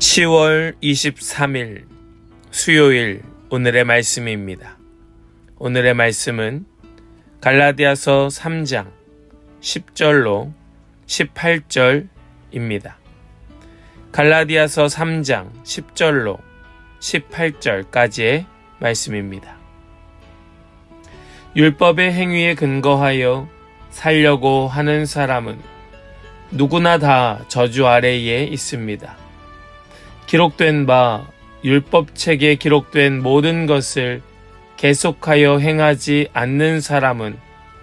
10월 23일 수요일 오늘의 말씀입니다. 오늘의 말씀은 갈라디아서 3장 10절로 18절입니다. 갈라디아서 3장 10절로 18절까지의 말씀입니다. 율법의 행위에 근거하여 살려고 하는 사람은 누구나 다 저주 아래에 있습니다. 기록된 바 율법책에 기록된 모든 것을 계속하여 행하지 않는 사람은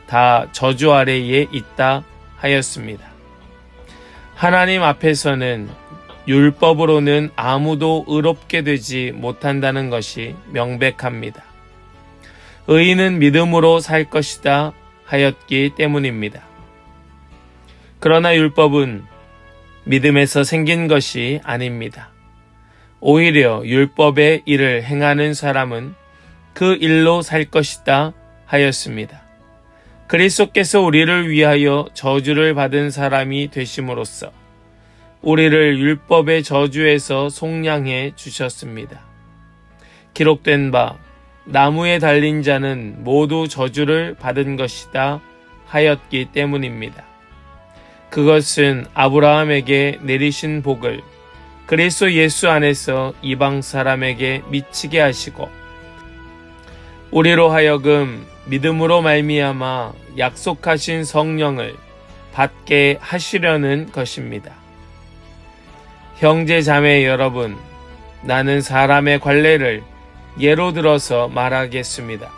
다 저주 아래에 있다 하였습니다. 하나님 앞에서는 율법으로는 아무도 의롭게 되지 못한다는 것이 명백합니다. 의인은 믿음으로 살 것이다 하였기 때문입니다. 그러나 율법은 믿음에서 생긴 것이 아닙니다. 오히려 율법의 일을 행하는 사람은 그 일로 살 것이다 하였습니다. 그리스도께서 우리를 위하여 저주를 받은 사람이 되심으로써 우리를 율법의 저주에서 속량해 주셨습니다. 기록된 바 나무에 달린 자는 모두 저주를 받은 것이다 하였기 때문입니다. 그것은 아브라함에게 내리신 복을 그리스도 예수 안에서 이방 사람에게 미치게 하시고 우리로 하여금 믿음으로 말미암아 약속하신 성령을 받게 하시려는 것입니다. 형제 자매 여러분, 나는 사람의 관례를 예로 들어서 말하겠습니다.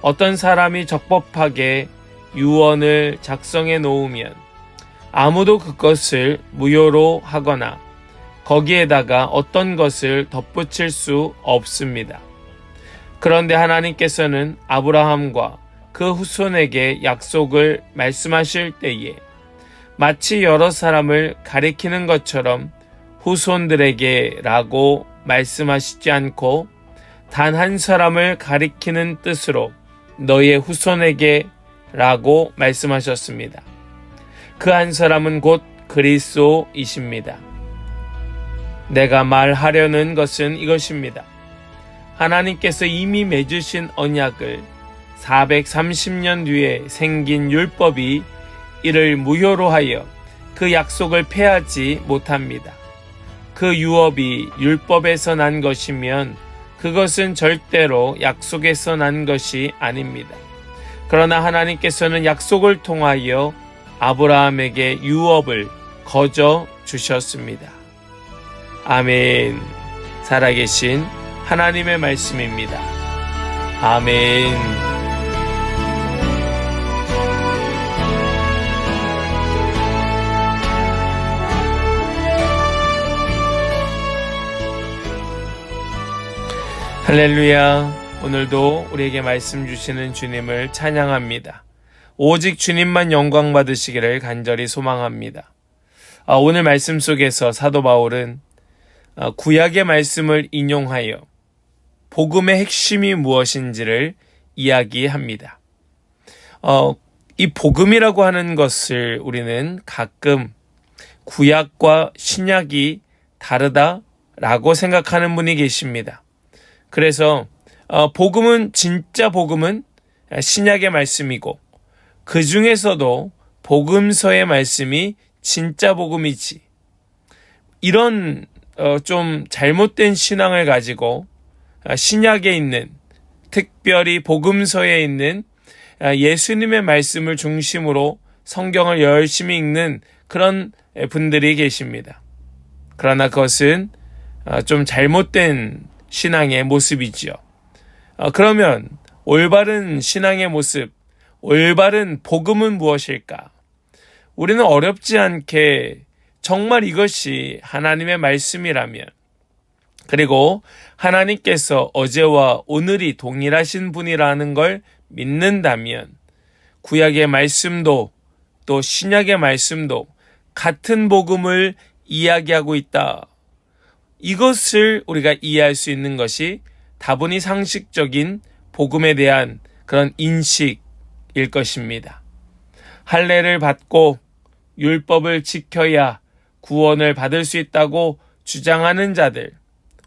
어떤 사람이 적법하게 유언을 작성해 놓으면 아무도 그것을 무효로 하거나 거기에다가 어떤 것을 덧붙일 수 없습니다. 그런데 하나님께서는 아브라함과 그 후손에게 약속을 말씀하실 때에 마치 여러 사람을 가리키는 것처럼 후손들에게라고 말씀하시지 않고 단 한 사람을 가리키는 뜻으로 너의 후손에게라고 말씀하셨습니다. 그 한 사람은 곧 그리스도이십니다. 내가 말하려는 것은 이것입니다. 하나님께서 이미 맺으신 언약을 430년 뒤에 생긴 율법이 이를 무효로 하여 그 약속을 폐하지 못합니다. 그 유업이 율법에서 난 것이면 그것은 절대로 약속에서 난 것이 아닙니다. 그러나 하나님께서는 약속을 통하여 아브라함에게 유업을 거저 주셨습니다. 아멘. 살아계신 하나님의 말씀입니다. 아멘. 할렐루야. 오늘도 우리에게 말씀 주시는 주님을 찬양합니다. 오직 주님만 영광 받으시기를 간절히 소망합니다. 오늘 말씀 속에서 사도 바울은 구약의 말씀을 인용하여 복음의 핵심이 무엇인지를 이야기합니다. 이 복음이라고 하는 것을 우리는 가끔 구약과 신약이 다르다라고 생각하는 분이 계십니다. 그래서 복음은 진짜 복음은 신약의 말씀이고 그 중에서도 복음서의 말씀이 진짜 복음이지. 이런 좀 잘못된 신앙을 가지고 신약에 있는 특별히 복음서에 있는 예수님의 말씀을 중심으로 성경을 열심히 읽는 그런 분들이 계십니다. 그러나 그것은 좀 잘못된 신앙의 모습이지요. 그러면 올바른 신앙의 모습, 올바른 복음은 무엇일까? 우리는 어렵지 않게 정말 이것이 하나님의 말씀이라면, 그리고 하나님께서 어제와 오늘이 동일하신 분이라는 걸 믿는다면 구약의 말씀도 또 신약의 말씀도 같은 복음을 이야기하고 있다. 이것을 우리가 이해할 수 있는 것이 다분히 상식적인 복음에 대한 그런 인식일 것입니다. 할례를 받고 율법을 지켜야 구원을 받을 수 있다고 주장하는 자들,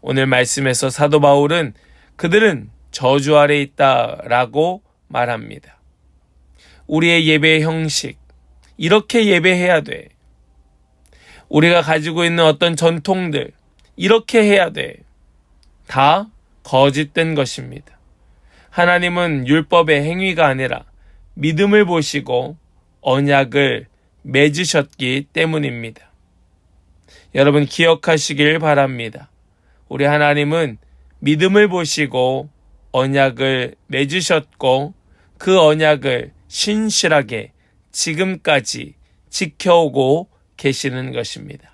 오늘 말씀에서 사도 바울은 그들은 저주 아래 있다라고 말합니다. 우리의 예배의 형식, 이렇게 예배해야 돼. 우리가 가지고 있는 어떤 전통들, 이렇게 해야 돼. 다 거짓된 것입니다. 하나님은 율법의 행위가 아니라 믿음을 보시고 언약을 맺으셨기 때문입니다. 여러분 기억하시길 바랍니다. 우리 하나님은 믿음을 보시고 언약을 맺으셨고 그 언약을 신실하게 지금까지 지켜오고 계시는 것입니다.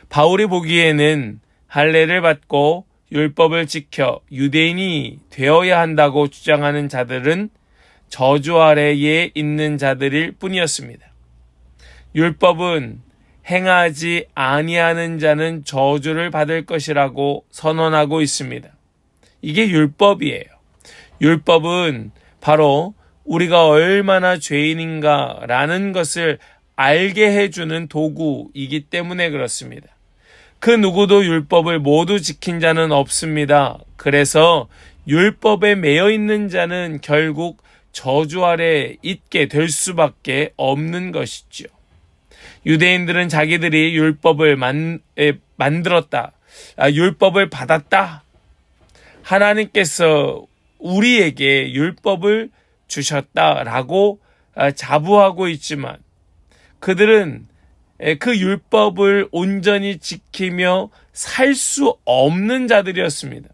바울이 보기에는 할례를 받고 율법을 지켜 유대인이 되어야 한다고 주장하는 자들은 저주 아래에 있는 자들일 뿐이었습니다. 율법은 행하지 아니하는 자는 저주를 받을 것이라고 선언하고 있습니다. 이게 율법이에요. 율법은 바로 우리가 얼마나 죄인인가라는 것을 알게 해주는 도구이기 때문에 그렇습니다. 그 누구도 율법을 모두 지킨 자는 없습니다. 그래서 율법에 매여 있는 자는 결국 저주 아래 있게 될 수밖에 없는 것이죠. 유대인들은 자기들이 율법을 만들었다. 율법을 받았다. 하나님께서 우리에게 율법을 주셨다라고 자부하고 있지만 그들은 그 율법을 온전히 지키며 살 수 없는 자들이었습니다.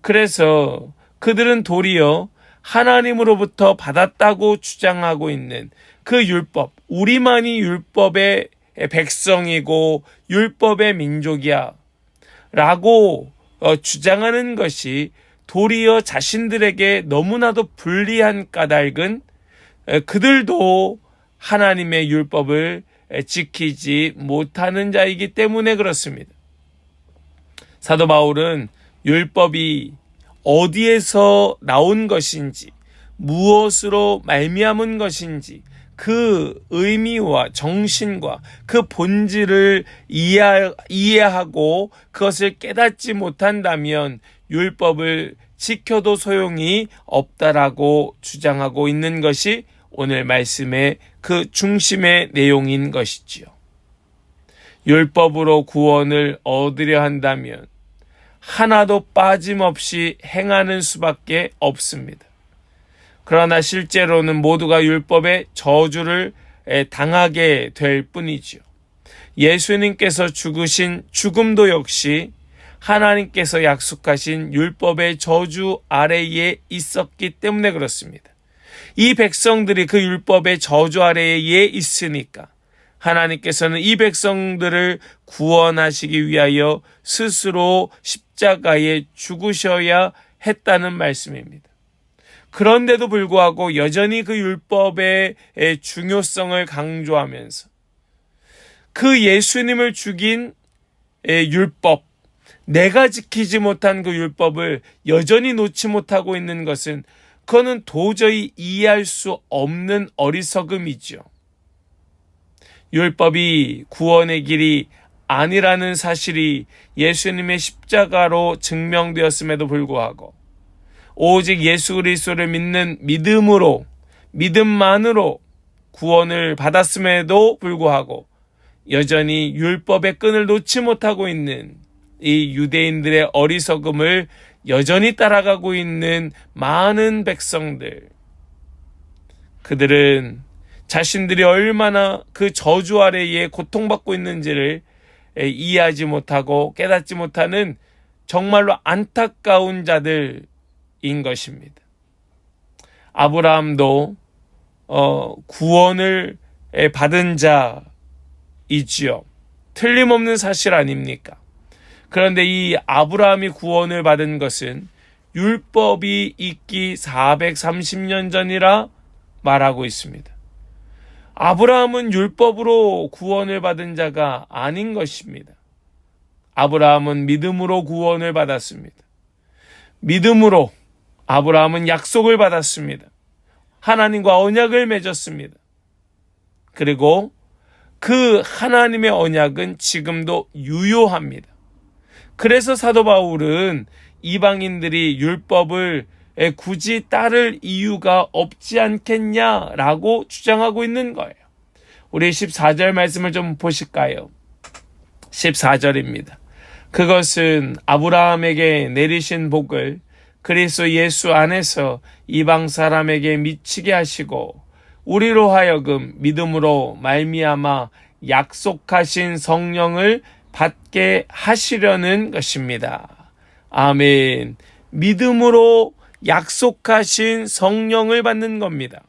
그래서 그들은 도리어 하나님으로부터 받았다고 주장하고 있는 그 율법, 우리만이 율법의 백성이고 율법의 민족이야 라고 주장하는 것이 도리어 자신들에게 너무나도 불리한 까닭은 그들도 하나님의 율법을 지키지 못하는 자이기 때문에 그렇습니다. 사도 바울은 율법이 어디에서 나온 것인지, 무엇으로 말미암은 것인지 그 의미와 정신과 그 본질을 이해하고 그것을 깨닫지 못한다면 율법을 지켜도 소용이 없다라고 주장하고 있는 것이 오늘 말씀의 그 중심의 내용인 것이지요. 율법으로 구원을 얻으려 한다면 하나도 빠짐없이 행하는 수밖에 없습니다. 그러나 실제로는 모두가 율법의 저주를 당하게 될 뿐이지요. 예수님께서 죽으신 죽음도 역시 하나님께서 약속하신 율법의 저주 아래에 있었기 때문에 그렇습니다. 이 백성들이 그 율법의 저주 아래에 있으니까 하나님께서는 이 백성들을 구원하시기 위하여 스스로 십자가에 죽으셔야 했다는 말씀입니다. 그런데도 불구하고 여전히 그 율법의 중요성을 강조하면서 그 예수님을 죽인 율법, 내가 지키지 못한 그 율법을 여전히 놓지 못하고 있는 것은 그거는 도저히 이해할 수 없는 어리석음이죠. 율법이 구원의 길이 아니라는 사실이 예수님의 십자가로 증명되었음에도 불구하고 오직 예수 그리스도를 믿는 믿음만으로 구원을 받았음에도 불구하고 여전히 율법의 끈을 놓지 못하고 있는 이 유대인들의 어리석음을 여전히 따라가고 있는 많은 백성들, 그들은 자신들이 얼마나 그 저주 아래에 고통받고 있는지를 이해하지 못하고 깨닫지 못하는 정말로 안타까운 자들인 것입니다. 아브라함도 구원을 받은 자이지요. 틀림없는 사실 아닙니까? 그런데 이 아브라함이 구원을 받은 것은 율법이 있기 430년 전이라 말하고 있습니다. 아브라함은 율법으로 구원을 받은 자가 아닌 것입니다. 아브라함은 믿음으로 구원을 받았습니다. 믿음으로 아브라함은 약속을 받았습니다. 하나님과 언약을 맺었습니다. 그리고 그 하나님의 언약은 지금도 유효합니다. 그래서 사도 바울은 이방인들이 율법을 굳이 따를 이유가 없지 않겠냐라고 주장하고 있는 거예요. 우리 14절 말씀을 좀 보실까요? 14절입니다. 그것은 아브라함에게 내리신 복을 그리스도 예수 안에서 이방 사람에게 미치게 하시고 우리로 하여금 믿음으로 말미암아 약속하신 성령을 받게 하시려는 것입니다. 아멘. 믿음으로 약속하신 성령을 받는 겁니다.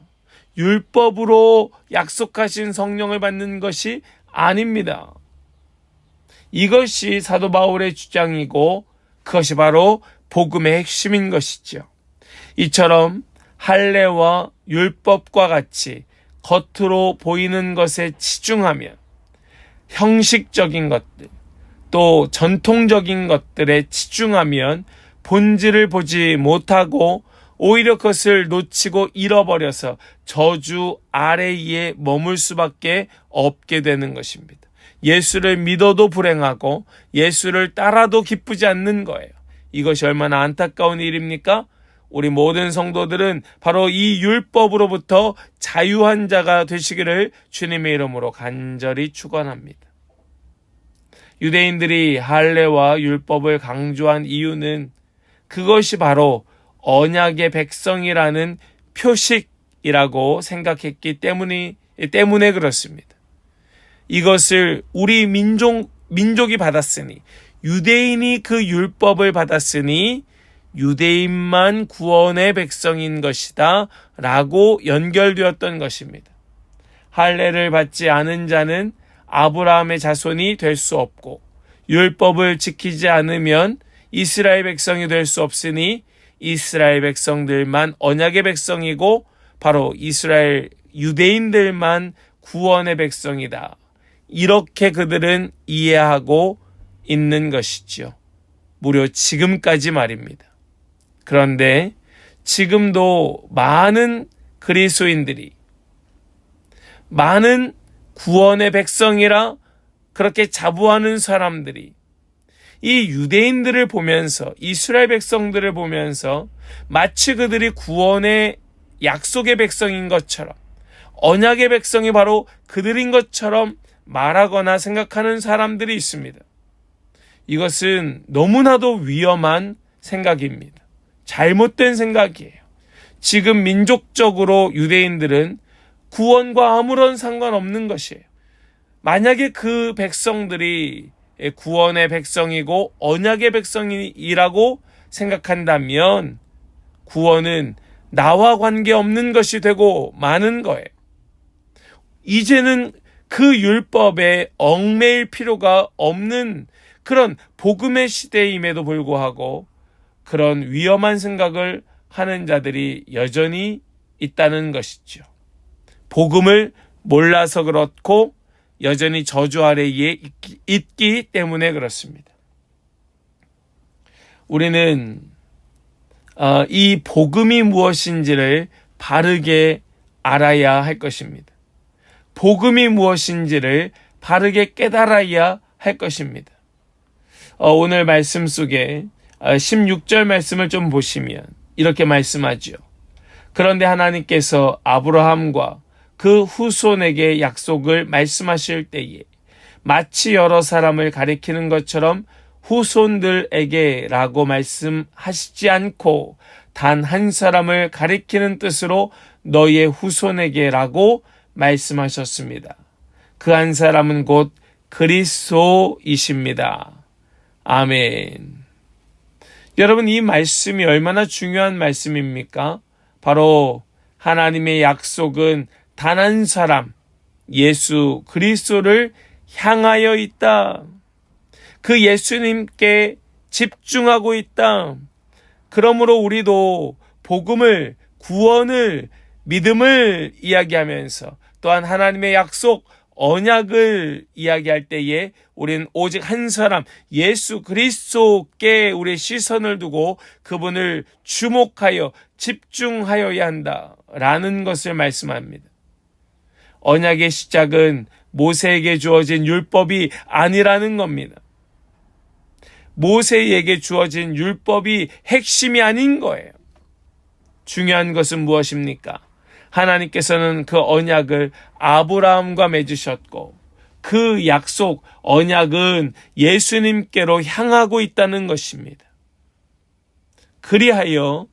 율법으로 약속하신 성령을 받는 것이 아닙니다. 이것이 사도 바울의 주장이고 그것이 바로 복음의 핵심인 것이죠. 이처럼 할례와 율법과 같이 겉으로 보이는 것에 치중하면 형식적인 것들, 또 전통적인 것들에 치중하면 본질을 보지 못하고 오히려 그것을 놓치고 잃어버려서 저주 아래에 머물 수밖에 없게 되는 것입니다. 예수를 믿어도 불행하고 예수를 따라도 기쁘지 않는 거예요. 이것이 얼마나 안타까운 일입니까? 우리 모든 성도들은 바로 이 율법으로부터 자유한 자가 되시기를 주님의 이름으로 간절히 축원합니다. 유대인들이 할례와 율법을 강조한 이유는 그것이 바로 언약의 백성이라는 표식이라고 생각했기 때문에 그렇습니다. 이것을 우리 민족이 받았으니, 유대인이 그 율법을 받았으니 유대인만 구원의 백성인 것이다 라고 연결되었던 것입니다. 할례를 받지 않은 자는 아브라함의 자손이 될 수 없고 율법을 지키지 않으면 이스라엘 백성이 될 수 없으니 이스라엘 백성들만 언약의 백성이고 바로 이스라엘 유대인들만 구원의 백성이다. 이렇게 그들은 이해하고 있는 것이죠. 무려 지금까지 말입니다. 그런데 지금도 많은 그리스도인들이 많은 구원의 백성이라 그렇게 자부하는 사람들이 이 유대인들을 보면서 이스라엘 백성들을 보면서 마치 그들이 구원의 약속의 백성인 것처럼 언약의 백성이 바로 그들인 것처럼 말하거나 생각하는 사람들이 있습니다. 이것은 너무나도 위험한 생각입니다. 잘못된 생각이에요. 지금 민족적으로 유대인들은 구원과 아무런 상관없는 것이에요. 만약에 그 백성들이 구원의 백성이고 언약의 백성이라고 생각한다면 구원은 나와 관계없는 것이 되고 마는 거예요. 이제는 그 율법에 얽매일 필요가 없는 그런 복음의 시대임에도 불구하고 그런 위험한 생각을 하는 자들이 여전히 있다는 것이죠. 복음을 몰라서 그렇고 여전히 저주 아래에 있기 때문에 그렇습니다. 우리는 이 복음이 무엇인지를 바르게 알아야 할 것입니다. 복음이 무엇인지를 바르게 깨달아야 할 것입니다. 오늘 말씀 속에 16절 말씀을 좀 보시면 이렇게 말씀하죠. 그런데 하나님께서 아브라함과 그 후손에게 약속을 말씀하실 때에 마치 여러 사람을 가리키는 것처럼 후손들에게라고 말씀하시지 않고 단 한 사람을 가리키는 뜻으로 너희의 후손에게라고 말씀하셨습니다. 그 한 사람은 곧 그리스도이십니다. 아멘. 여러분, 이 말씀이 얼마나 중요한 말씀입니까? 바로 하나님의 약속은 단 한 사람, 예수 그리스도를 향하여 있다. 그 예수님께 집중하고 있다. 그러므로 우리도 복음을, 구원을, 믿음을 이야기하면서 또한 하나님의 약속, 언약을 이야기할 때에 우리는 오직 한 사람, 예수 그리스도께 우리의 시선을 두고 그분을 주목하여 집중하여야 한다라는 것을 말씀합니다. 언약의 시작은 모세에게 주어진 율법이 아니라는 겁니다. 모세에게 주어진 율법이 핵심이 아닌 거예요. 중요한 것은 무엇입니까? 하나님께서는 그 언약을 아브라함과 맺으셨고 그 약속, 언약은 예수님께로 향하고 있다는 것입니다. 그리하여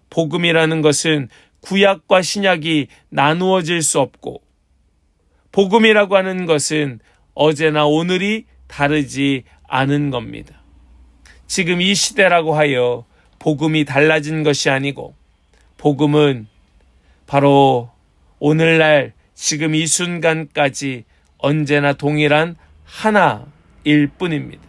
복음이라는 것은 구약과 신약이 나누어질 수 없고 복음이라고 하는 것은 어제나 오늘이 다르지 않은 겁니다. 지금 이 시대라고 하여 복음이 달라진 것이 아니고 복음은 바로 오늘날 지금 이 순간까지 언제나 동일한 하나일 뿐입니다.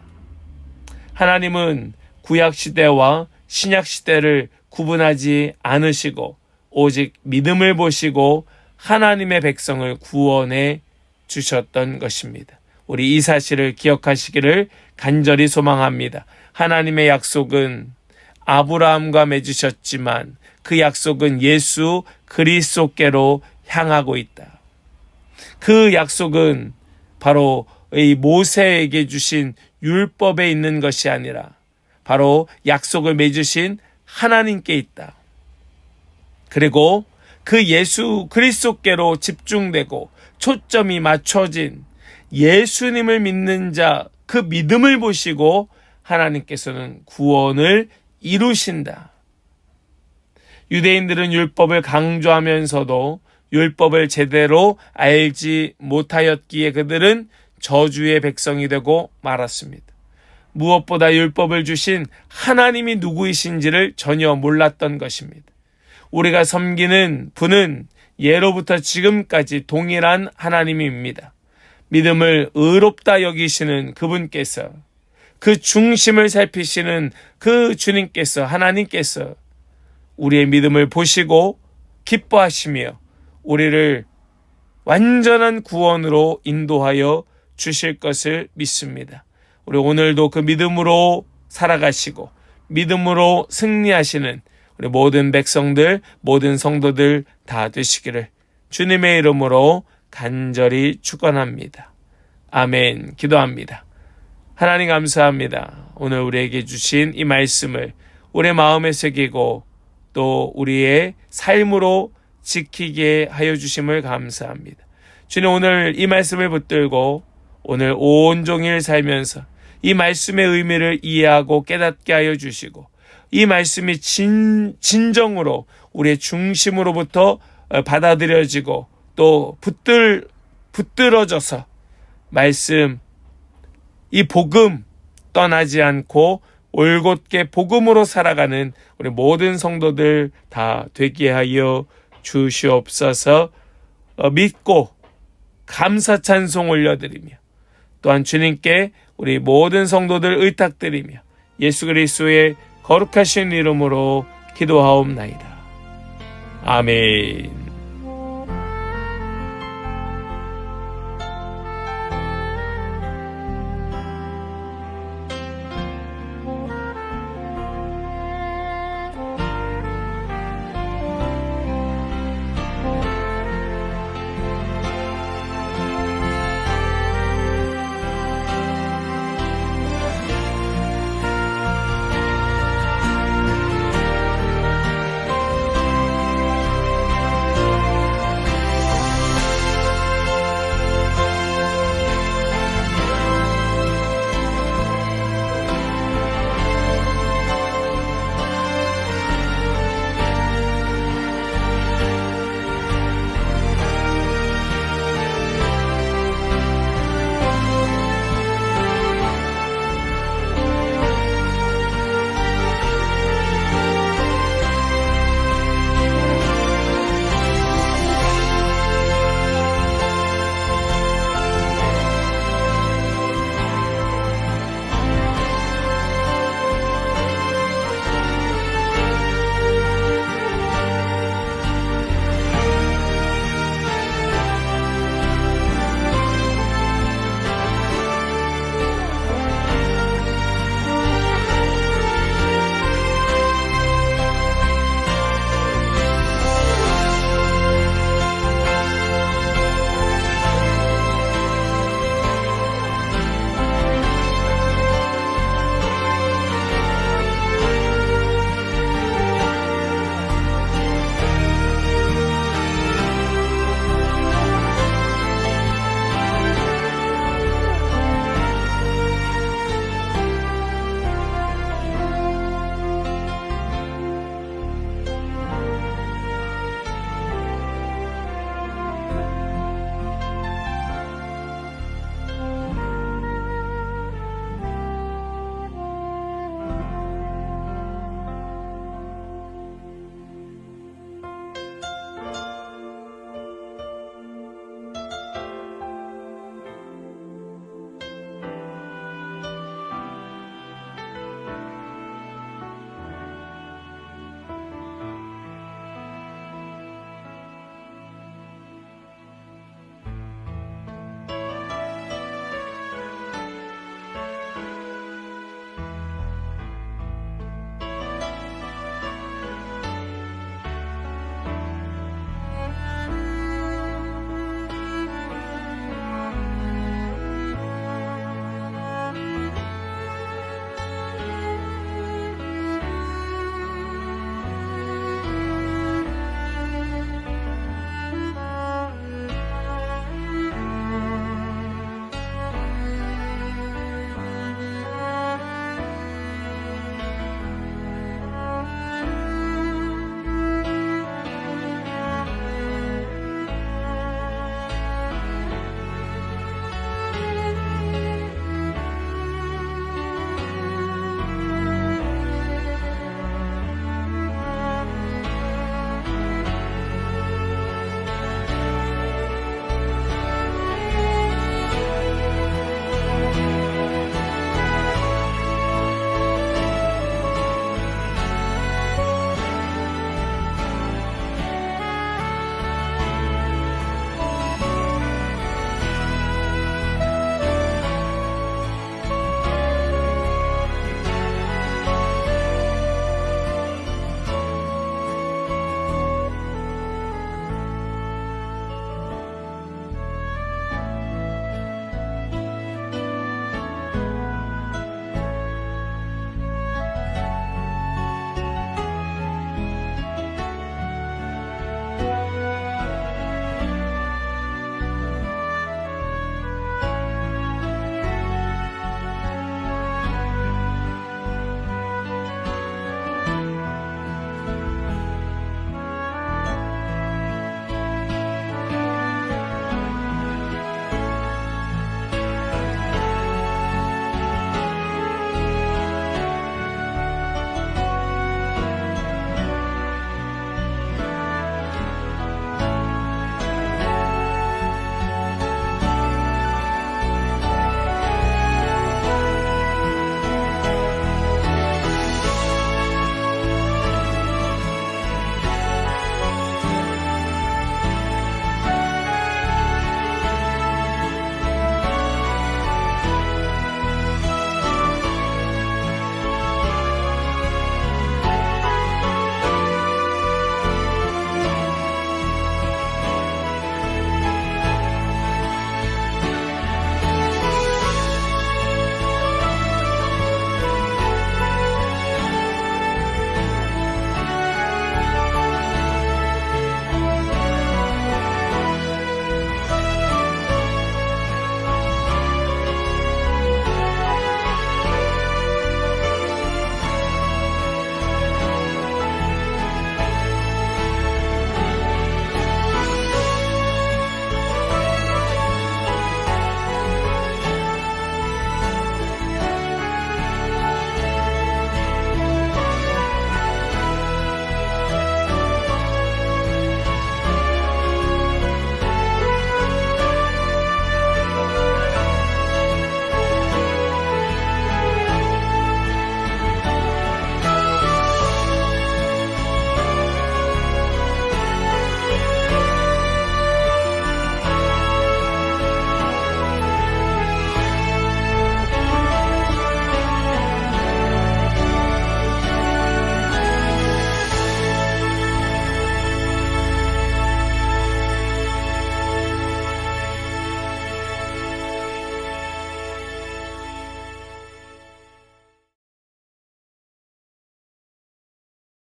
하나님은 구약시대와 신약시대를 구분하지 않으시고 오직 믿음을 보시고 하나님의 백성을 구원해 주셨던 것입니다. 우리 이 사실을 기억하시기를 간절히 소망합니다. 하나님의 약속은 아브라함과 맺으셨지만 그 약속은 예수 그리스도께로 향하고 있다. 그 약속은 바로 이 모세에게 주신 율법에 있는 것이 아니라 바로 약속을 맺으신 하나님께 있다. 그리고 그 예수 그리스도께로 집중되고 초점이 맞춰진 예수님을 믿는 자, 그 믿음을 보시고 하나님께서는 구원을 이루신다. 유대인들은 율법을 강조하면서도 율법을 제대로 알지 못하였기에 그들은 저주의 백성이 되고 말았습니다. 무엇보다 율법을 주신 하나님이 누구이신지를 전혀 몰랐던 것입니다. 우리가 섬기는 분은 예로부터 지금까지 동일한 하나님입니다. 믿음을 의롭다 여기시는 그분께서, 그 중심을 살피시는 그 주님께서, 하나님께서 우리의 믿음을 보시고 기뻐하시며 우리를 완전한 구원으로 인도하여 주실 것을 믿습니다. 우리 오늘도 그 믿음으로 살아가시고 믿음으로 승리하시는 우리 모든 백성들, 모든 성도들 다 되시기를 주님의 이름으로 간절히 축원합니다. 아멘. 기도합니다. 하나님 감사합니다. 오늘 우리에게 주신 이 말씀을 우리의 마음에 새기고 또 우리의 삶으로 지키게 하여 주심을 감사합니다. 주님, 오늘 이 말씀을 붙들고 오늘 온종일 살면서 이 말씀의 의미를 이해하고 깨닫게 하여 주시고 이 말씀이 진정으로 우리의 중심으로부터 받아들여지고 또 붙들어져서 말씀, 이 복음 떠나지 않고 올곧게 복음으로 살아가는 우리 모든 성도들 다 되게 하여 주시옵소서. 믿고 감사 찬송 올려드리며 또한 주님께 우리 모든 성도들 의탁드리며 예수 그리스도의 거룩하신 이름으로 기도하옵나이다. 아멘.